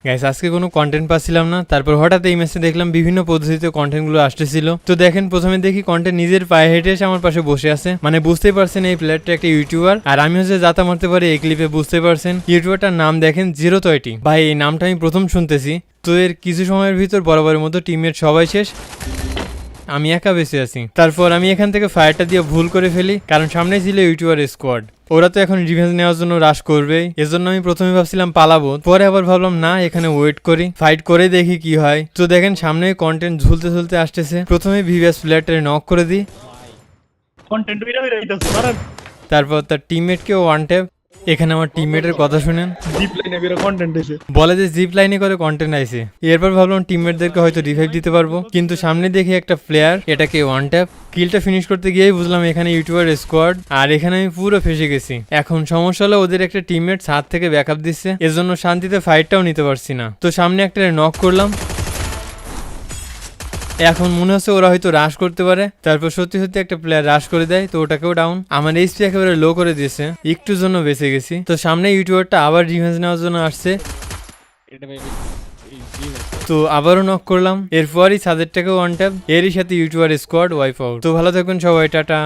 Guys আজকে কোনো content পাচ্ছিলাম না, তারপর হঠাৎ এই ম্যাচে দেখলাম বিভিন্ন পদ্ধতিতে কন্টেন্টগুলো আসতেছিল। তো দেখেন প্রথমে দেখি কন্টেন্ট নিজের পায়ে হেঁটে এসে আমার পাশে বসে আছে, মানে বুঝতেই পারছেন এই প্লেয়ারটা একটা ইউটিউবার, আর আমি হচ্ছে যাতা মারতে পারি এই ক্লিপে, বুঝতে পারছেন। ইউটিউবারটার নাম দেখেন জিরো30। ভাই এই নামটা আমি প্রথম শুনতেছি। তো এর কিছু সময়ের ভিতর বরাবরের মতো টিমমেট সবাই শেষ, আমি একা বেঁচে আছি। তারপর আমি এখান থেকে ফায়ারটা দিয়ে ভুল করে ফেলি, কারণ সামনে ছিল ইউটিউবার স্কোয়াড। ওরা তো এখন রিভেঞ্জ নেওয়ার জন্য রাশ করবেই, এজন্য আমি প্রথমে ভাবছিলাম পালাবো, পরে আবার ভাবলাম না, এখানে ওয়েট করি, ফাইট করে দেখি কি হয়। তো দেখেন সামনে কন্টেন্ট ঝুলতে ঝুলতে আসতেছে, প্রথমে ভিভিএস প্লেয়ারটারে নক করে দিই, তারপর তার টিমমেটকেও ওয়ান ট্যাপ। এখানে আমার টিমমেটের কথা শুনেন, বলে যে জিপ লাইনে করে কন্টেন্ট আইছে। এরপর ভাবলাম টিমমেটদেরকে হয়তো রিভাইভ দিতে পারবো, কিন্তু সামনে দেখি একটা প্লেয়ার, এটাকে ওয়ান ট্যাপ। কিলটা ফিনিশ করতে গিয়েই বুঝলাম এখানে ইউটিউবার স্কোয়াড, আর এখানে আমি পুরো ফেসে গেছি। এখন সমস্যা হলো ওদের একটা টিমমেট ছাদ থেকে ব্যাকআপ দিচ্ছে, এজন্য শান্তিতে ফাইটটাও নিতে পারছি না। তো সামনে একটা নক করলাম, এখন মনে হচ্ছে ওরা হয়তো রাশ করতে পারে, তারপর সত্যি সত্যি একটা প্লেয়ার রাশ করে দেয়, তো ওটাকেও ডাউন। আমার এইচপি একেবারে লো করে দিয়েছে, একটুর জন্য বেঁচে গেছি। তো সামনে ইউটিউবারটা আবার রিভেঞ্জ নেওয়ার জন্য আসছে, তো আবারও নক করলাম, এরপরই ছাদেরটাকেও ওয়ান ট্যাপ, এরই সাথে ইউটিউবার স্কোয়াড ওয়াইপ আউট। তো ভালো থাকবেন সবাই, টাটা।